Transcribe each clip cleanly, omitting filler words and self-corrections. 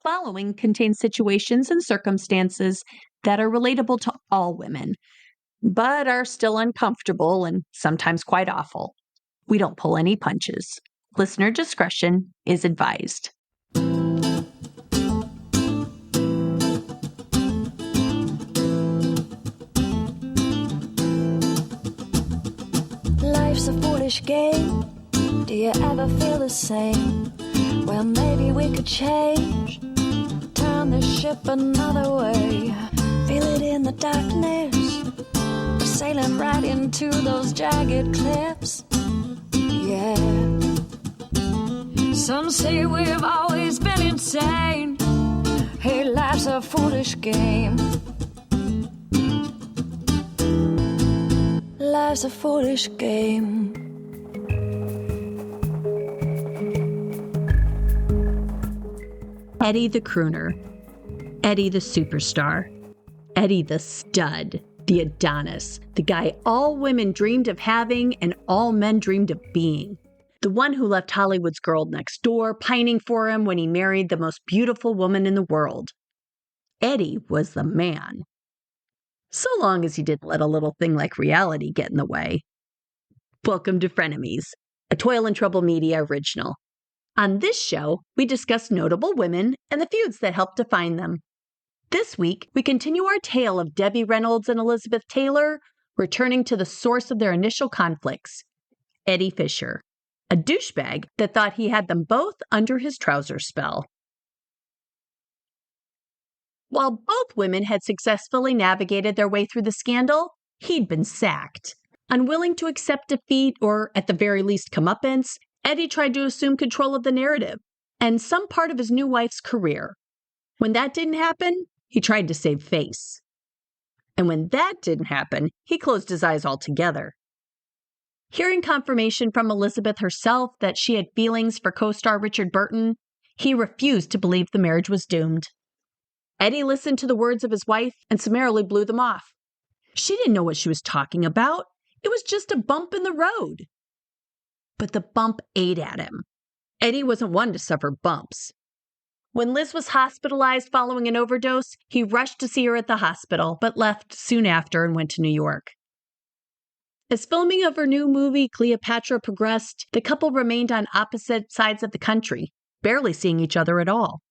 following contains situations and circumstances that are relatable to all women, but are still uncomfortable and sometimes quite awful. We don't pull any punches. Listener discretion is advised. Life's a foolish game. Do you ever feel the same? Well, maybe we could change, turn this ship another way. Feel it in the darkness. We're sailing right into those jagged cliffs. Yeah. Some say we've always been insane. Hey, life's a foolish game. Life's a foolish game. Eddie the crooner, Eddie the superstar, Eddie the stud, the Adonis, the guy all women dreamed of having and all men dreamed of being. The one who left Hollywood's girl next door pining for him when he married the most beautiful woman in the world. Eddie was the man. So long as he didn't let a little thing like reality get in the way. Welcome to Frenemies, a Toil and Trouble Media original. On this show, we discuss notable women and the feuds that helped define them. This week, we continue our tale of Debbie Reynolds and Elizabeth Taylor, returning to the source of their initial conflicts, Eddie Fisher, a douchebag that thought he had them both under his trouser spell. While both women had successfully navigated their way through the scandal, he'd been sacked. Unwilling to accept defeat or, at the very least, comeuppance, Eddie tried to assume control of the narrative and some part of his new wife's career. When that didn't happen, he tried to save face. And when that didn't happen, he closed his eyes altogether. Hearing confirmation from Elizabeth herself that she had feelings for co-star Richard Burton, he refused to believe the marriage was doomed. Eddie listened to the words of his wife and summarily blew them off. She didn't know what she was talking about. It was just a bump in the road. But the bump ate at him. Eddie wasn't one to suffer bumps. When Liz was hospitalized following an overdose, he rushed to see her at the hospital, but left soon after and went to New York. As filming of her new movie, Cleopatra, progressed, the couple remained on opposite sides of the country, barely seeing each other at all.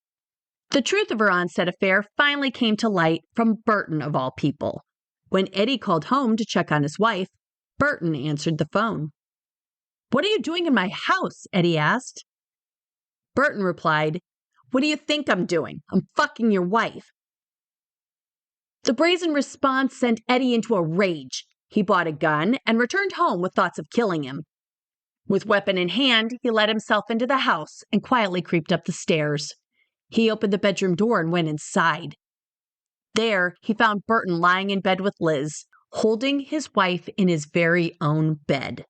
The truth of her on-set affair finally came to light from Burton, of all people. When Eddie called home to check on his wife, Burton answered the phone. "What are you doing in my house?" Eddie asked. Burton replied, "What do you think I'm doing? I'm fucking your wife." The brazen response sent Eddie into a rage. He bought a gun and returned home with thoughts of killing him. With weapon in hand, he let himself into the house and quietly creeped up the stairs. He opened the bedroom door and went inside. There, he found Burton lying in bed with Liz, holding his wife in his very own bed.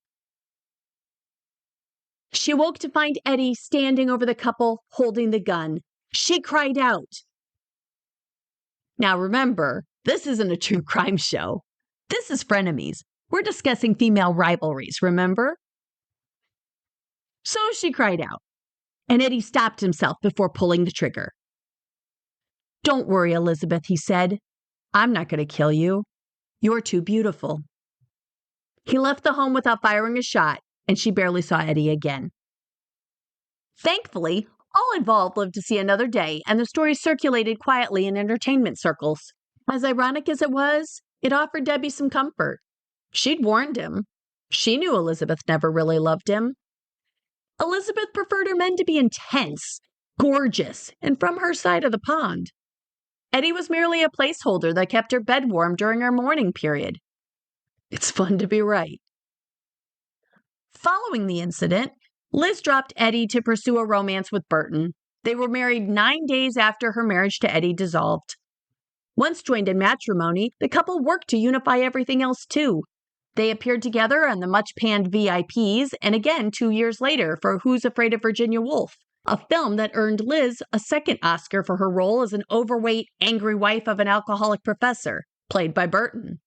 She awoke to find Eddie standing over the couple, holding the gun. She cried out. Now remember, this isn't a true crime show. This is Frenemies. We're discussing female rivalries, remember? So she cried out, and Eddie stopped himself before pulling the trigger. "Don't worry, Elizabeth," he said. "I'm not going to kill you. You're too beautiful." He left the home without firing a shot, and she barely saw Eddie again. Thankfully, all involved lived to see another day, and the story circulated quietly in entertainment circles. As ironic as it was, it offered Debbie some comfort. She'd warned him. She knew Elizabeth never really loved him. Elizabeth preferred her men to be intense, gorgeous, and from her side of the pond. Eddie was merely a placeholder that kept her bed warm during her mourning period. It's fun to be right. Following the incident, Liz dropped Eddie to pursue a romance with Burton. They were married 9 days after her marriage to Eddie dissolved. Once joined in matrimony, the couple worked to unify everything else too. They appeared together on the much-panned VIPs, and again 2 years later for Who's Afraid of Virginia Woolf, a film that earned Liz a second Oscar for her role as an overweight, angry wife of an alcoholic professor, played by Burton.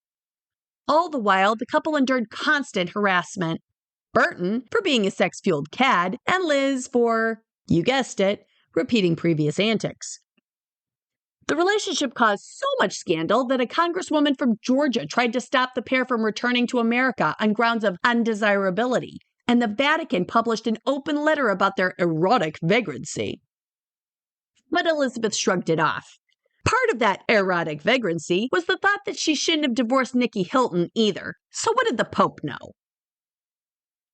All the while, the couple endured constant harassment. Burton for being a sex-fueled cad, and Liz for, you guessed it, repeating previous antics. The relationship caused so much scandal that a congresswoman from Georgia tried to stop the pair from returning to America on grounds of undesirability, and the Vatican published an open letter about their erotic vagrancy. But Elizabeth shrugged it off. Part of that erotic vagrancy was the thought that she shouldn't have divorced Nicky Hilton either. So what did the Pope know?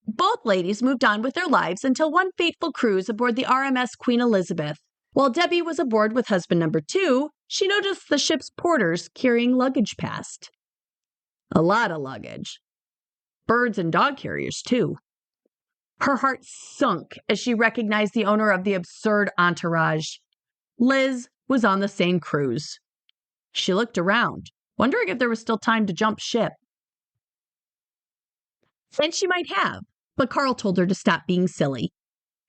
Both ladies moved on with their lives until one fateful cruise aboard the RMS Queen Elizabeth. While Debbie was aboard with husband number 2, she noticed the ship's porters carrying luggage past. A lot of luggage. Birds and dog carriers, too. Her heart sunk as she recognized the owner of the absurd entourage. Liz was on the same cruise. She looked around, wondering if there was still time to jump ship. And she might have, but Carl told her to stop being silly.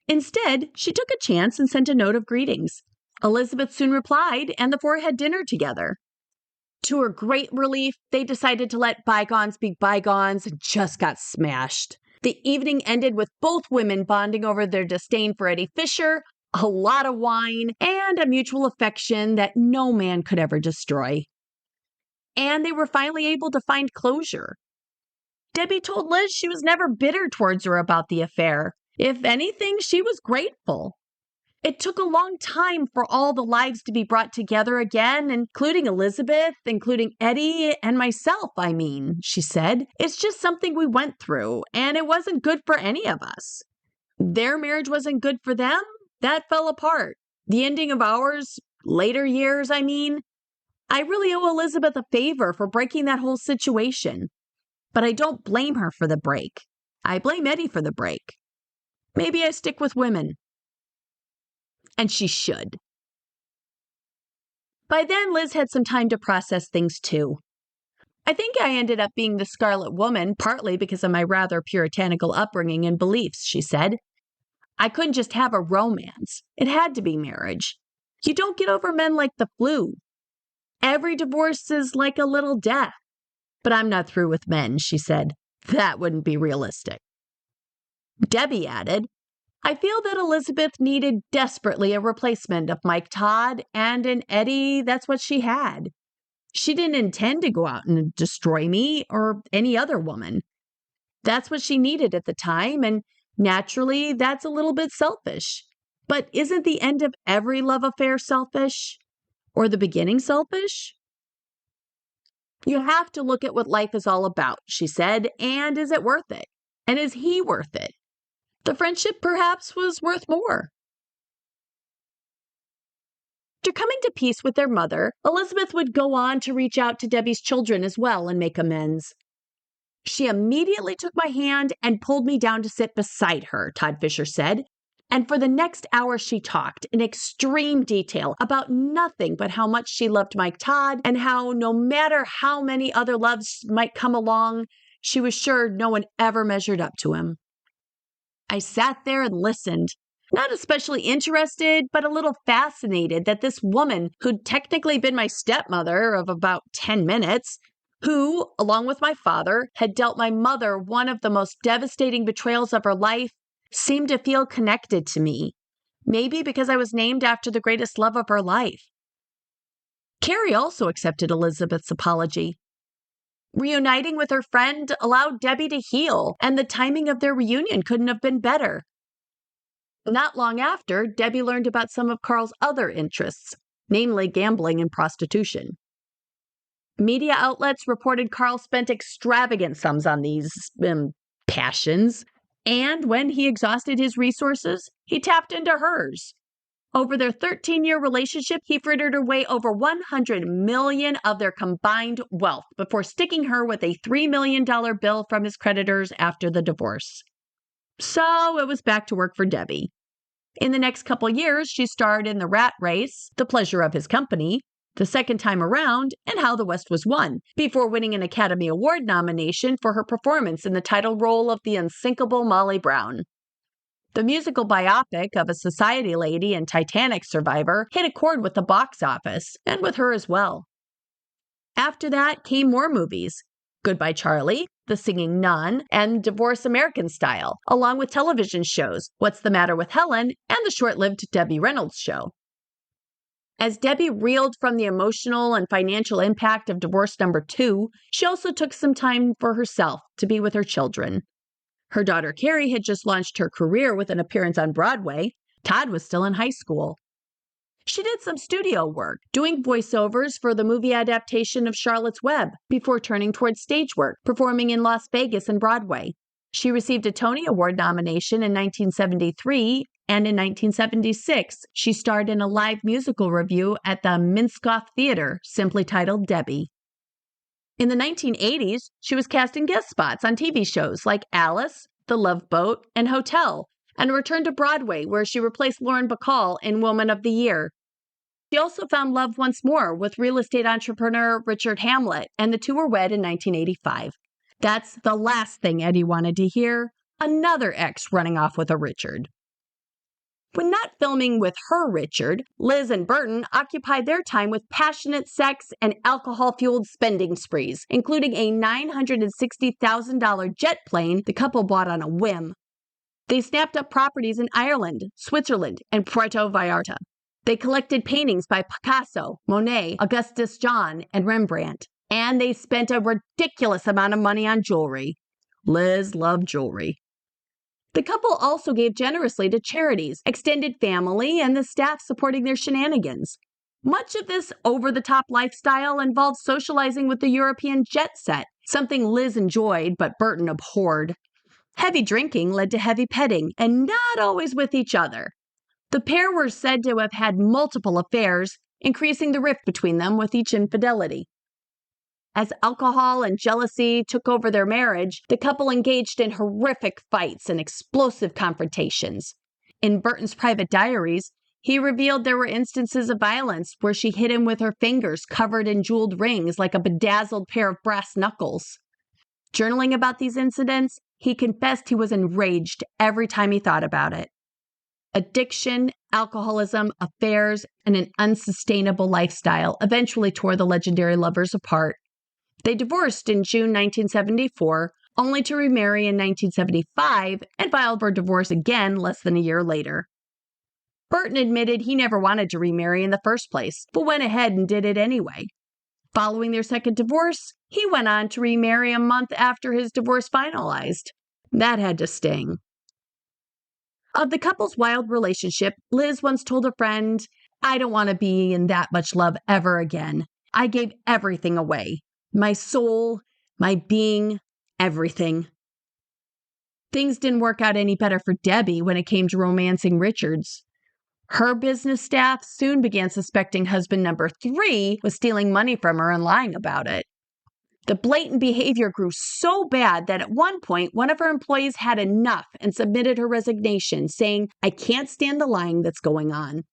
Instead, she took a chance and sent a note of greetings. Elizabeth soon replied, and the four had dinner together. To her great relief, they decided to let bygones be bygones and just got smashed. The evening ended with both women bonding over their disdain for Eddie Fisher, a lot of wine, and a mutual affection that no man could ever destroy. And they were finally able to find closure. Debbie told Liz she was never bitter towards her about the affair. If anything, she was grateful. It took a long time for all the lives to be brought together again, including Elizabeth, including Eddie, and myself, she said. It's just something we went through, and it wasn't good for any of us. Their marriage wasn't good for them. That fell apart. The ending of ours, later years, I really owe Elizabeth a favor for breaking that whole situation. But I don't blame her for the break. I blame Eddie for the break. Maybe I stick with women. And she should. By then, Liz had some time to process things too. I think I ended up being the Scarlet Woman, partly because of my rather puritanical upbringing and beliefs, she said. I couldn't just have a romance. It had to be marriage. You don't get over men like the flu. Every divorce is like a little death. But I'm not through with men, she said. That wouldn't be realistic. Debbie added, I feel that Elizabeth needed desperately a replacement of Mike Todd, and in Eddie, that's what she had. She didn't intend to go out and destroy me or any other woman. That's what she needed at the time, and naturally, that's a little bit selfish. But isn't the end of every love affair selfish? Or the beginning selfish? You have to look at what life is all about, she said, and is it worth it? And is he worth it? The friendship perhaps was worth more. After coming to peace with their mother, Elizabeth would go on to reach out to Debbie's children as well and make amends. She immediately took my hand and pulled me down to sit beside her, Todd Fisher said. And for the next hour, she talked in extreme detail about nothing but how much she loved Mike Todd and how no matter how many other loves might come along, she was sure no one ever measured up to him. I sat there and listened, not especially interested, but a little fascinated that this woman who'd technically been my stepmother of about 10 minutes, who, along with my father, had dealt my mother one of the most devastating betrayals of her life, seemed to feel connected to me, maybe because I was named after the greatest love of her life. Carrie also accepted Elizabeth's apology. Reuniting with her friend allowed Debbie to heal, and the timing of their reunion couldn't have been better. Not long after, Debbie learned about some of Carl's other interests, namely gambling and prostitution. Media outlets reported Carl spent extravagant sums on these passions, and when he exhausted his resources, he tapped into hers. Over their 13-year relationship, he frittered away over $100 million of their combined wealth before sticking her with a $3 million bill from his creditors after the divorce. So it was back to work for Debbie. In the next couple years, she starred in The Rat Race, The Pleasure of His Company, The Second Time Around, and How the West Was Won, before winning an Academy Award nomination for her performance in the title role of the unsinkable Molly Brown. The musical biopic of a society lady and Titanic survivor hit a chord with the box office, and with her as well. After that came more movies, Goodbye Charlie, The Singing Nun, and Divorce American Style, along with television shows What's the Matter with Helen and the short-lived Debbie Reynolds show. As Debbie reeled from the emotional and financial impact of divorce number 2, she also took some time for herself to be with her children. Her daughter Carrie had just launched her career with an appearance on Broadway. Todd was still in high school. She did some studio work, doing voiceovers for the movie adaptation of Charlotte's Web, before turning towards stage work, performing in Las Vegas and Broadway. She received a Tony Award nomination in 1973, and in 1976, she starred in a live musical review at the Minskoff Theater, simply titled Debbie. In the 1980s, she was cast in guest spots on TV shows like Alice, The Love Boat, and Hotel, and returned to Broadway, where she replaced Lauren Bacall in Woman of the Year. She also found love once more with real estate entrepreneur Richard Hamlet, and the two were wed in 1985. That's the last thing Eddie wanted to hear, another ex running off with a Richard. When not filming with her Richard, Liz and Burton occupied their time with passionate sex and alcohol-fueled spending sprees, including a $960,000 jet plane the couple bought on a whim. They snapped up properties in Ireland, Switzerland, and Puerto Vallarta. They collected paintings by Picasso, Monet, Augustus John, and Rembrandt. And they spent a ridiculous amount of money on jewelry. Liz loved jewelry. The couple also gave generously to charities, extended family, and the staff supporting their shenanigans. Much of this over-the-top lifestyle involved socializing with the European jet set, something Liz enjoyed but Burton abhorred. Heavy drinking led to heavy petting, and not always with each other. The pair were said to have had multiple affairs, increasing the rift between them with each infidelity. As alcohol and jealousy took over their marriage, the couple engaged in horrific fights and explosive confrontations. In Burton's private diaries, he revealed there were instances of violence where she hit him with her fingers covered in jeweled rings like a bedazzled pair of brass knuckles. Journaling about these incidents, he confessed he was enraged every time he thought about it. Addiction, alcoholism, affairs, and an unsustainable lifestyle eventually tore the legendary lovers apart. They divorced in June 1974, only to remarry in 1975 and filed for divorce again less than a year later. Burton admitted he never wanted to remarry in the first place, but went ahead and did it anyway. Following their second divorce, he went on to remarry a month after his divorce finalized. That had to sting. Of the couple's wild relationship, Liz once told a friend, "I don't want to be in that much love ever again. I gave everything away. My soul, my being, everything." Things didn't work out any better for Debbie when it came to romancing Richards. Her business staff soon began suspecting husband number 3 was stealing money from her and lying about it. The blatant behavior grew so bad that at one point, one of her employees had enough and submitted her resignation, saying, "I can't stand the lying that's going on."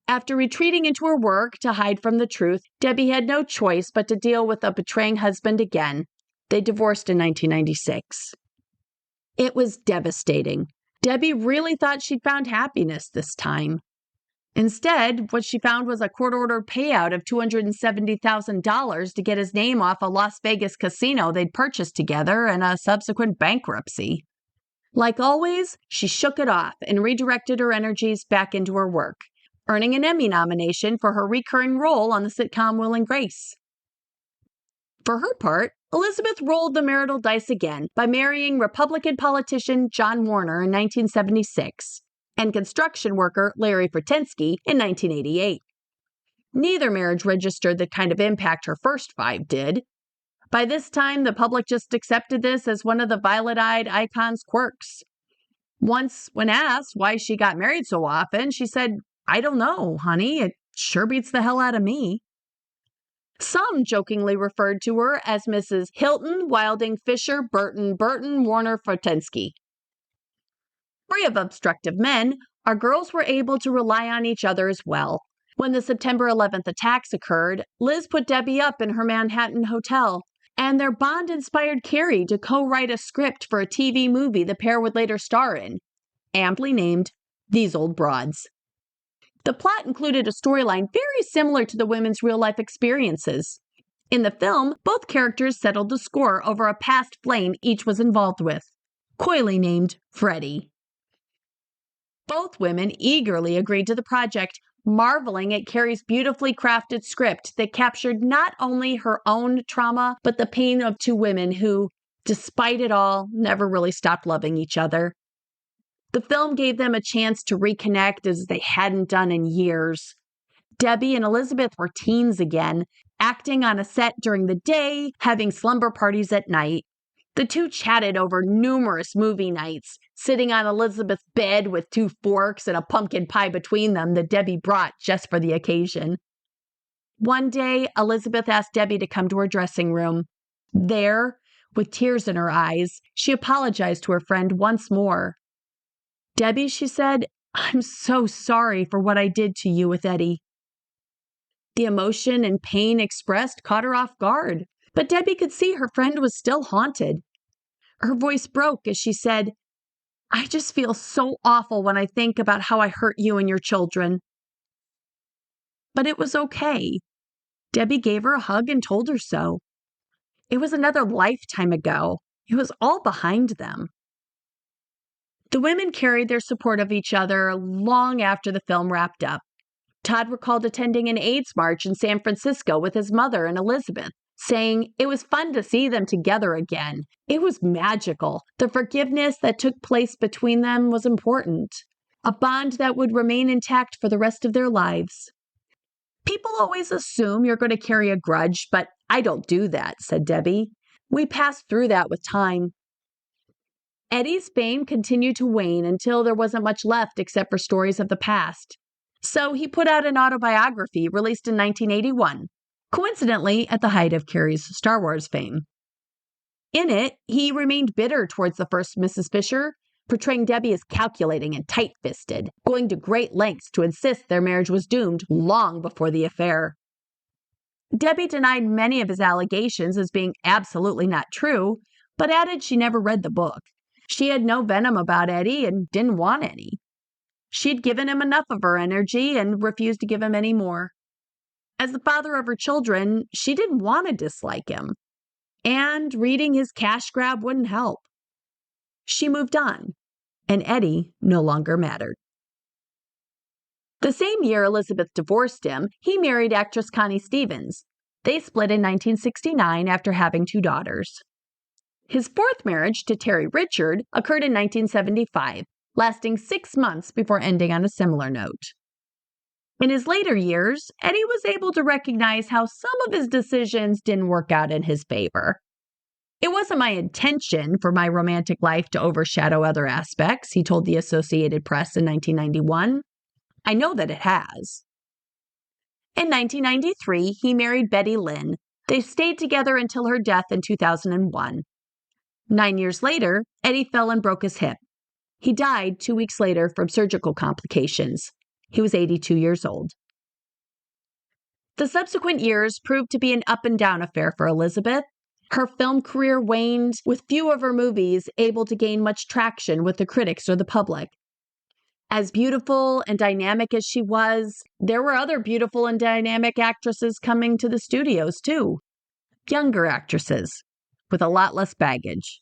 After retreating into her work to hide from the truth, Debbie had no choice but to deal with a betraying husband again. They divorced in 1996. It was devastating. Debbie really thought she'd found happiness this time. Instead, what she found was a court-ordered payout of $270,000 to get his name off a Las Vegas casino they'd purchased together and a subsequent bankruptcy. Like always, she shook it off and redirected her energies back into her work, earning an Emmy nomination for her recurring role on the sitcom Will and Grace. For her part, Elizabeth rolled the marital dice again by marrying Republican politician John Warner in 1976. And construction worker Larry Frutensky in 1988. Neither marriage registered the kind of impact her first 5 did. By this time, the public just accepted this as one of the violet-eyed icon's quirks. Once, when asked why she got married so often, she said, "I don't know, honey. It sure beats the hell out of me." Some jokingly referred to her as Mrs. Hilton, Wilding, Fisher, Burton, Warner, Frutensky. Free of obstructive men, our girls were able to rely on each other as well. When the September 11th attacks occurred, Liz put Debbie up in her Manhattan hotel, and their bond inspired Carrie to co-write a script for a TV movie the pair would later star in, amply named These Old Broads. The plot included a storyline very similar to the women's real-life experiences. In the film, both characters settled the score over a past flame each was involved with, coyly named Freddie. Both women eagerly agreed to the project, marveling at Carrie's beautifully crafted script that captured not only her own trauma, but the pain of two women who, despite it all, never really stopped loving each other. The film gave them a chance to reconnect as they hadn't done in years. Debbie and Elizabeth were teens again, acting on a set during the day, having slumber parties at night. The two chatted over numerous movie nights, sitting on Elizabeth's bed with two forks and a pumpkin pie between them that Debbie brought just for the occasion. One day, Elizabeth asked Debbie to come to her dressing room. There, with tears in her eyes, she apologized to her friend once more. "Debbie," she said, "I'm so sorry for what I did to you with Eddie." The emotion and pain expressed caught her off guard, but Debbie could see her friend was still haunted. Her voice broke as she said, "I just feel so awful when I think about how I hurt you and your children." But it was okay. Debbie gave her a hug and told her so. It was another lifetime ago. It was all behind them. The women carried their support of each other long after the film wrapped up. Todd recalled attending an AIDS march in San Francisco with his mother and Elizabeth, saying it was fun to see them together again. It was magical. The forgiveness that took place between them was important, a bond that would remain intact for the rest of their lives. "People always assume you're going to carry a grudge, but I don't do that," said Debbie. "We passed through that with time." Eddie's fame continued to wane until there wasn't much left except for stories of the past. So he put out an autobiography released in 1981, coincidentally at the height of Carrie's Star Wars fame. In it, he remained bitter towards the first Mrs. Fisher, portraying Debbie as calculating and tight-fisted, going to great lengths to insist their marriage was doomed long before the affair. Debbie denied many of his allegations as being absolutely not true, but added she never read the book. She had no venom about Eddie and didn't want any. She'd given him enough of her energy and refused to give him any more. As the father of her children, she didn't want to dislike him. And reading his cash grab wouldn't help. She moved on, and Eddie no longer mattered. The same year Elizabeth divorced him, he married actress Connie Stevens. They split in 1969 after having two daughters. His fourth marriage to Terry Richard occurred in 1975, lasting 6 months before ending on a similar note. In his later years, Eddie was able to recognize how some of his decisions didn't work out in his favor. "It wasn't my intention for my romantic life to overshadow other aspects," he told the Associated Press in 1991. "I know that it has." In 1993, he married Betty Lynn. They stayed together until her death in 2001. 9 years later, Eddie fell and broke his hip. He died 2 weeks later from surgical complications. He was 82 years old. The subsequent years proved to be an up-and-down affair for Elizabeth. Her film career waned, with few of her movies able to gain much traction with the critics or the public. As beautiful and dynamic as she was, there were other beautiful and dynamic actresses coming to the studios, too. Younger actresses, with a lot less baggage.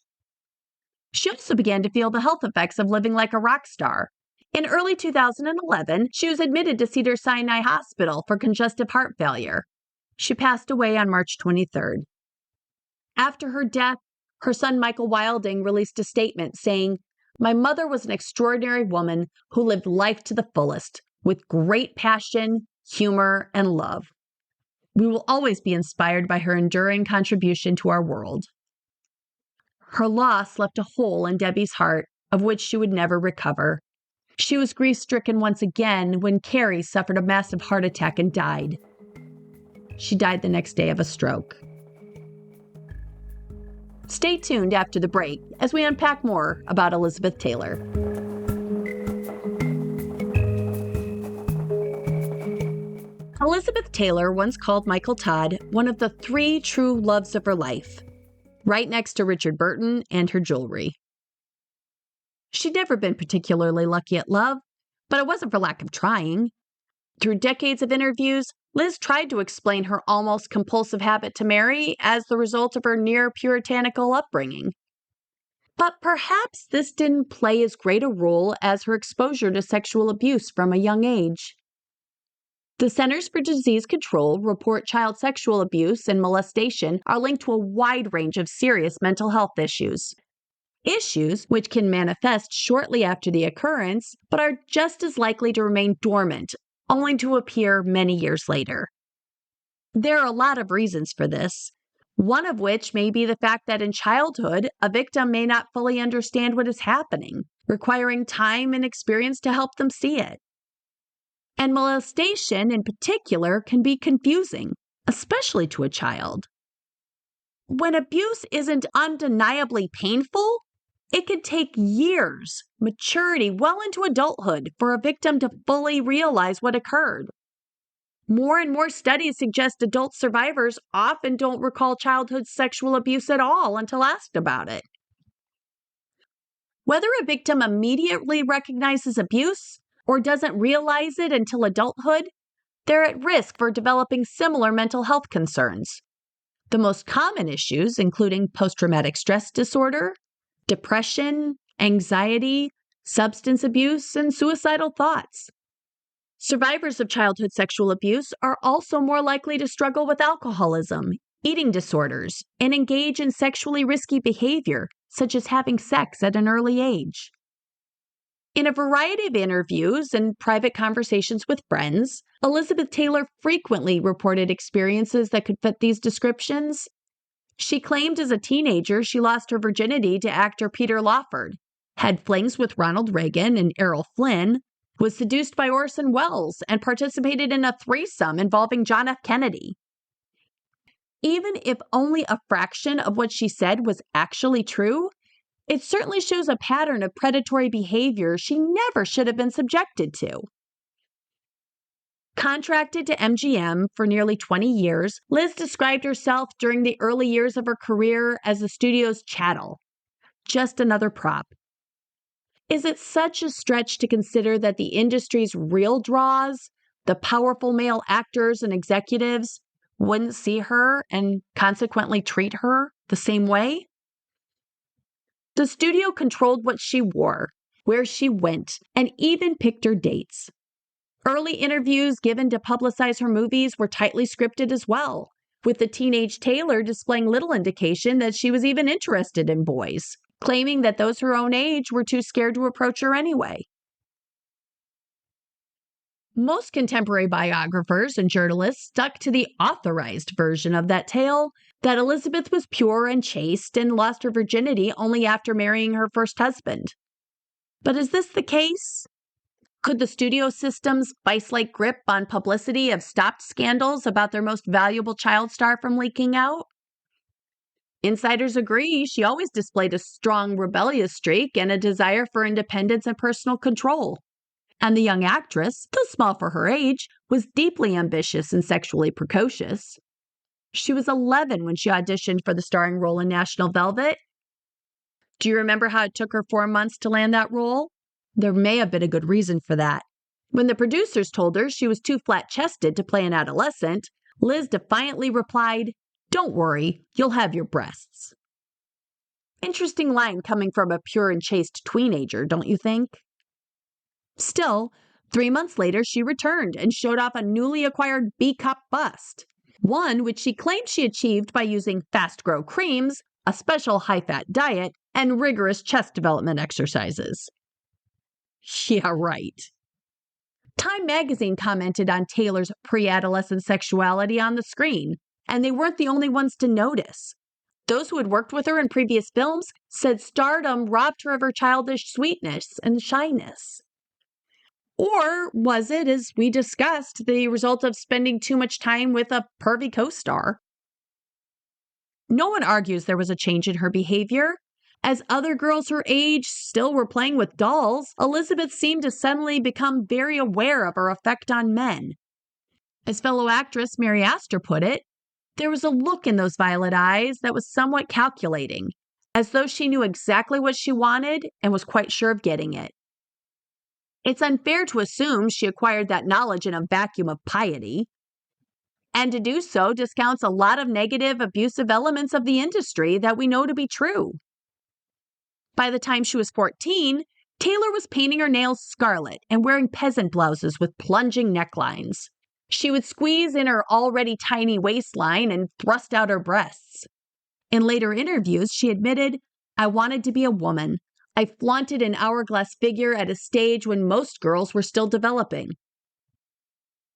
She also began to feel the health effects of living like a rock star. In early 2011, she was admitted to Cedars-Sinai Hospital for congestive heart failure. She passed away on March 23rd. After her death, her son Michael Wilding released a statement saying, "My mother was an extraordinary woman who lived life to the fullest, with great passion, humor, and love. We will always be inspired by her enduring contribution to our world." Her loss left a hole in Debbie's heart, of which she would never recover. She was grief-stricken once again when Carrie suffered a massive heart attack and died. She died the next day of a stroke. Stay tuned after the break as we unpack more about Elizabeth Taylor. Elizabeth Taylor once called Michael Todd one of the 3 true loves of her life, right next to Richard Burton and her jewelry. She'd never been particularly lucky at love, but it wasn't for lack of trying. Through decades of interviews, Liz tried to explain her almost compulsive habit to Mary as the result of her near puritanical upbringing. But perhaps this didn't play as great a role as her exposure to sexual abuse from a young age. The Centers for Disease Control report child sexual abuse and molestation are linked to a wide range of serious mental health issues. Issues which can manifest shortly after the occurrence, but are just as likely to remain dormant, only to appear many years later. There are a lot of reasons for this, one of which may be the fact that in childhood, a victim may not fully understand what is happening, requiring time and experience to help them see it. And molestation, in particular, can be confusing, especially to a child. When abuse isn't undeniably painful, it could take years, maturity well into adulthood, for a victim to fully realize what occurred. More and more studies suggest adult survivors often don't recall childhood sexual abuse at all until asked about it. Whether a victim immediately recognizes abuse or doesn't realize it until adulthood, they're at risk for developing similar mental health concerns. The most common issues including post-traumatic stress disorder, depression, anxiety, substance abuse, and suicidal thoughts. Survivors of childhood sexual abuse are also more likely to struggle with alcoholism, eating disorders, and engage in sexually risky behavior, such as having sex at an early age. In a variety of interviews and private conversations with friends, Elizabeth Taylor frequently reported experiences that could fit these descriptions. She claimed as a teenager she lost her virginity to actor Peter Lawford, had flings with Ronald Reagan and Errol Flynn, was seduced by Orson Welles, and participated in a threesome involving John F. Kennedy. Even if only a fraction of what she said was actually true, it certainly shows a pattern of predatory behavior she never should have been subjected to. Contracted to MGM for nearly 20 years, Liz described herself during the early years of her career as the studio's chattel. Just another prop. Is it such a stretch to consider that the industry's real draws, the powerful male actors and executives, wouldn't see her and consequently treat her the same way? The studio controlled what she wore, where she went, and even picked her dates. Early interviews given to publicize her movies were tightly scripted as well, with the teenage Taylor displaying little indication that she was even interested in boys, claiming that those her own age were too scared to approach her anyway. Most contemporary biographers and journalists stuck to the authorized version of that tale, that Elizabeth was pure and chaste and lost her virginity only after marrying her first husband. But is this the case? Could the studio system's vice-like grip on publicity have stopped scandals about their most valuable child star from leaking out? Insiders agree she always displayed a strong rebellious streak and a desire for independence and personal control. And the young actress, though small for her age, was deeply ambitious and sexually precocious. She was 11 when she auditioned for the starring role in National Velvet. Do you remember how it took her 4 months to land that role? There may have been a good reason for that. When the producers told her she was too flat-chested to play an adolescent, Liz defiantly replied, "Don't worry, you'll have your breasts." Interesting line coming from a pure and chaste teenager, don't you think? Still, 3 months later, she returned and showed off a newly acquired B-cup bust, one which she claimed she achieved by using fast-grow creams, a special high-fat diet, and rigorous chest development exercises. Yeah, right. Time magazine commented on Taylor's pre-adolescent sexuality on the screen, and they weren't the only ones to notice. Those who had worked with her in previous films said stardom robbed her of her childish sweetness and shyness. Or was it, as we discussed, the result of spending too much time with a pervy co-star? No one argues there was a change in her behavior. As other girls her age still were playing with dolls, Elizabeth seemed to suddenly become very aware of her effect on men. As fellow actress Mary Astor put it, there was a look in those violet eyes that was somewhat calculating, as though she knew exactly what she wanted and was quite sure of getting it. It's unfair to assume she acquired that knowledge in a vacuum of piety. And to do so discounts a lot of negative, abusive elements of the industry that we know to be true. By the time she was 14, Taylor was painting her nails scarlet and wearing peasant blouses with plunging necklines. She would squeeze in her already tiny waistline and thrust out her breasts. In later interviews, she admitted, "I wanted to be a woman. I flaunted an hourglass figure at a stage when most girls were still developing."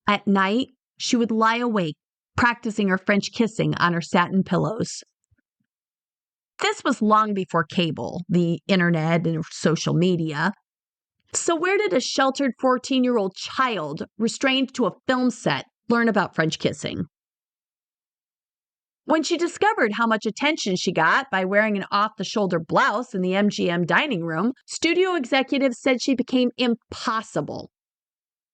At night, she would lie awake, practicing her French kissing on her satin pillows. This was long before cable, the internet, and social media. So where did a sheltered 14-year-old child, restrained to a film set, learn about French kissing? When she discovered how much attention she got by wearing an off-the-shoulder blouse in the MGM dining room, studio executives said she became impossible.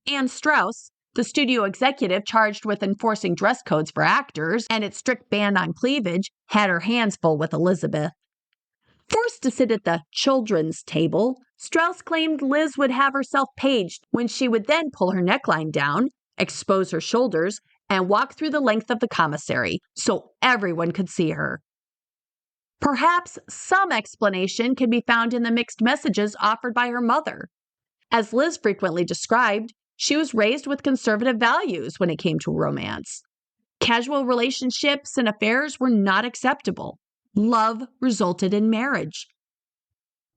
Anne Strauss, the studio executive charged with enforcing dress codes for actors and its strict ban on cleavage, had her hands full with Elizabeth. Forced to sit at the children's table, Strauss claimed Liz would have herself paged when she would then pull her neckline down, expose her shoulders, and walk through the length of the commissary so everyone could see her. Perhaps some explanation can be found in the mixed messages offered by her mother. As Liz frequently described, she was raised with conservative values when it came to romance. Casual relationships and affairs were not acceptable. Love resulted in marriage.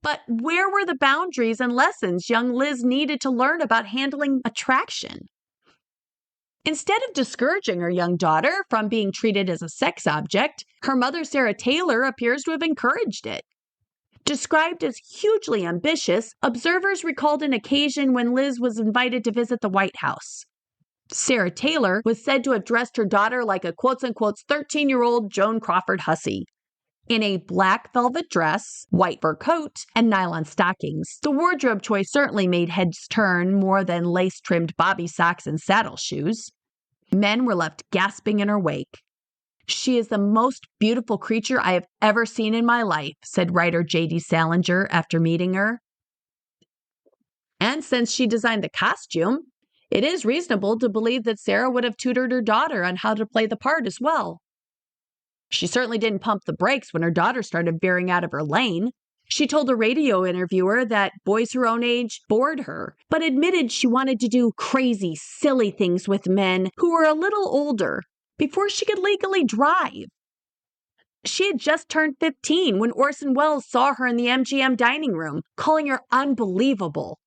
But where were the boundaries and lessons young Liz needed to learn about handling attraction? Instead of discouraging her young daughter from being treated as a sex object, her mother, Sarah Taylor, appears to have encouraged it. Described as hugely ambitious, observers recalled an occasion when Liz was invited to visit the White House. Sarah Taylor was said to have dressed her daughter like a quote-unquote 13-year-old Joan Crawford hussy. In a black velvet dress, white fur coat, and nylon stockings, the wardrobe choice certainly made heads turn more than lace-trimmed bobby socks and saddle shoes. Men were left gasping in her wake. "She is the most beautiful creature I have ever seen in my life," said writer J.D. Salinger after meeting her. And since she designed the costume, it is reasonable to believe that Sarah would have tutored her daughter on how to play the part as well. She certainly didn't pump the brakes when her daughter started veering out of her lane. She told a radio interviewer that boys her own age bored her, but admitted she wanted to do crazy, silly things with men who were a little older before she could legally drive. She had just turned 15 when Orson Welles saw her in the MGM dining room, calling her unbelievable.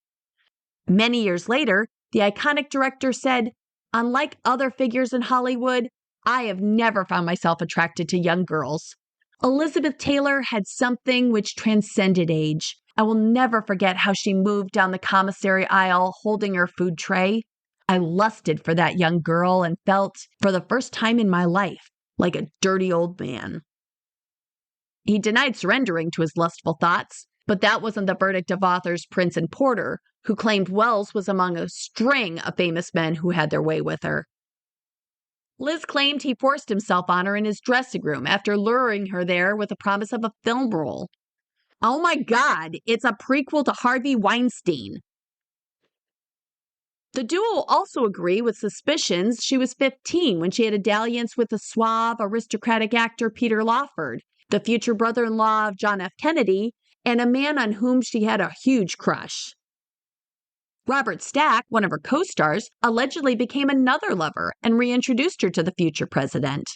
Many years later, the iconic director said, "Unlike other figures in Hollywood, I have never found myself attracted to young girls. Elizabeth Taylor had something which transcended age. I will never forget how she moved down the commissary aisle holding her food tray. I lusted for that young girl and felt, for the first time in my life, like a dirty old man." He denied surrendering to his lustful thoughts, but that wasn't the verdict of authors Prince and Porter, who claimed Wells was among a string of famous men who had their way with her. Liz claimed he forced himself on her in his dressing room after luring her there with the promise of a film role. Oh my God, it's a prequel to Harvey Weinstein. The duo also agree with suspicions she was 15 when she had a dalliance with the suave, aristocratic actor Peter Lawford, the future brother-in-law of John F. Kennedy, and a man on whom she had a huge crush. Robert Stack, one of her co-stars, allegedly became another lover and reintroduced her to the future president.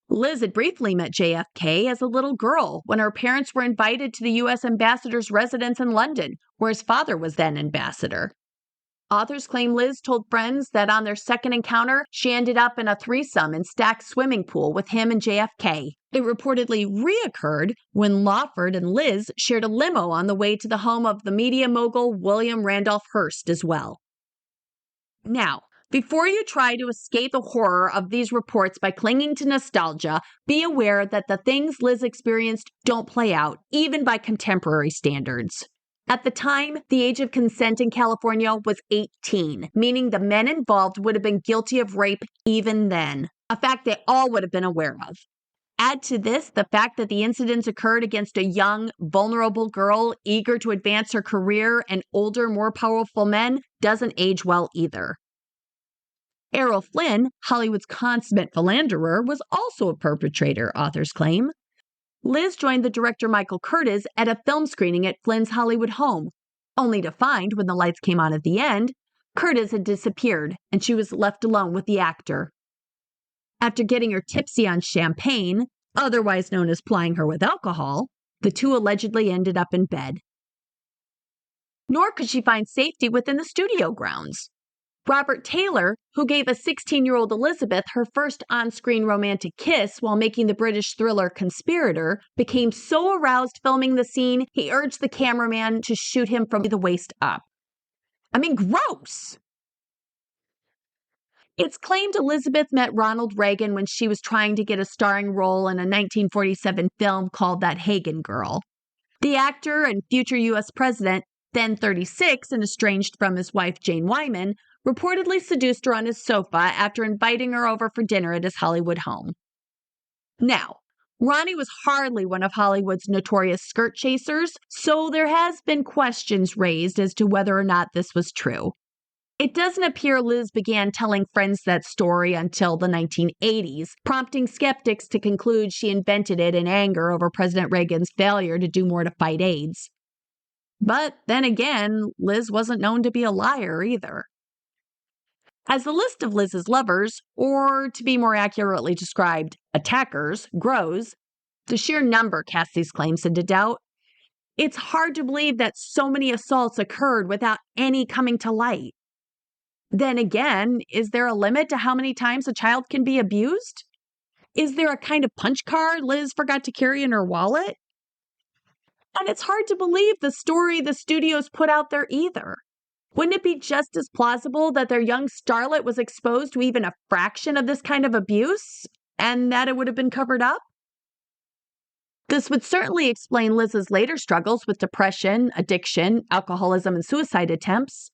Liz had briefly met JFK as a little girl when her parents were invited to the U.S. ambassador's residence in London, where his father was then ambassador. Authors claim Liz told friends that on their second encounter, she ended up in a threesome in Stack's swimming pool with him and JFK. It reportedly reoccurred when Lawford and Liz shared a limo on the way to the home of the media mogul William Randolph Hearst as well. Now, before you try to escape the horror of these reports by clinging to nostalgia, be aware that the things Liz experienced don't play out, even by contemporary standards. At the time, the age of consent in California was 18, meaning the men involved would have been guilty of rape even then, a fact they all would have been aware of. Add to this the fact that the incidents occurred against a young, vulnerable girl eager to advance her career, and older, more powerful men doesn't age well either. Errol Flynn, Hollywood's consummate philanderer, was also a perpetrator, authors claim. Liz joined the director Michael Curtiz at a film screening at Flynn's Hollywood home, only to find, when the lights came on at the end, Curtiz had disappeared and she was left alone with the actor. After getting her tipsy on champagne, otherwise known as plying her with alcohol, the two allegedly ended up in bed. Nor could she find safety within the studio grounds. Robert Taylor, who gave a 16-year-old Elizabeth her first on-screen romantic kiss while making the British thriller Conspirator, became so aroused filming the scene, he urged the cameraman to shoot him from the waist up. I mean, gross! It's claimed Elizabeth met Ronald Reagan when she was trying to get a starring role in a 1947 film called That Hagen Girl. The actor and future U.S. president, then 36 and estranged from his wife Jane Wyman, reportedly seduced her on his sofa after inviting her over for dinner at his Hollywood home. Now, Ronnie was hardly one of Hollywood's notorious skirt chasers, so there has been questions raised as to whether or not this was true. It doesn't appear Liz began telling friends that story until the 1980s, prompting skeptics to conclude she invented it in anger over President Reagan's failure to do more to fight AIDS. But then again, Liz wasn't known to be a liar either. As the list of Liz's lovers, or to be more accurately described, attackers, grows, the sheer number casts these claims into doubt. It's hard to believe that so many assaults occurred without any coming to light. Then again, is there a limit to how many times a child can be abused? Is there a kind of punch card Liz forgot to carry in her wallet? And it's hard to believe the story the studios put out there either. Wouldn't it be just as plausible that their young starlet was exposed to even a fraction of this kind of abuse, and that it would have been covered up? This would certainly explain Liz's later struggles with depression, addiction, alcoholism, and suicide attempts.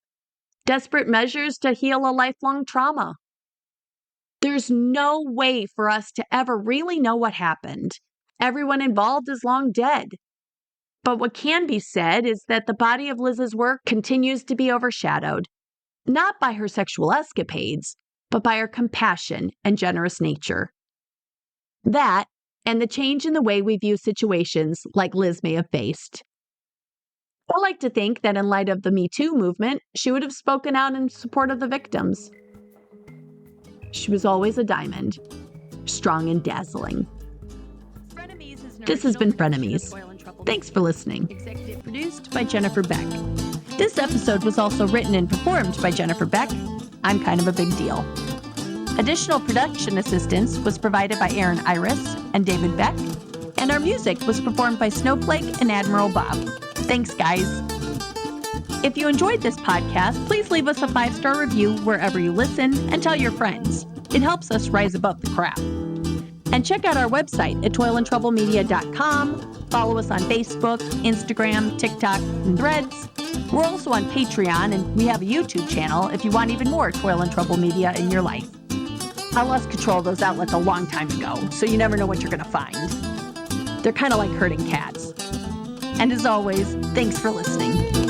Desperate measures to heal a lifelong trauma. There's no way for us to ever really know what happened. Everyone involved is long dead. But what can be said is that the body of Liz's work continues to be overshadowed, not by her sexual escapades, but by her compassion and generous nature. That, and the change in the way we view situations like Liz may have faced. I like to think that in light of the Me Too movement, she would have spoken out in support of the victims. She was always a diamond, strong and dazzling. This has been Frenemies. Thanks for listening. Executive produced by Jennifer Beck. This episode was also written and performed by Jennifer Beck. I'm kind of a big deal. Additional production assistance was provided by Erin Iris and David Beck, and our music was performed by Snowflake and Admiral Bob. Thanks, guys. If you enjoyed this podcast, please leave us a 5-star review wherever you listen and tell your friends. It helps us rise above the crap. And check out our website at toilandtroublemedia.com. Follow us on Facebook, Instagram, TikTok, and Threads. We're also on Patreon, and we have a YouTube channel if you want even more Toil and Trouble media in your life. I lost control of those outlets a long time ago, so you never know what you're going to find. They're kind of like herding cats. And as always, thanks for listening.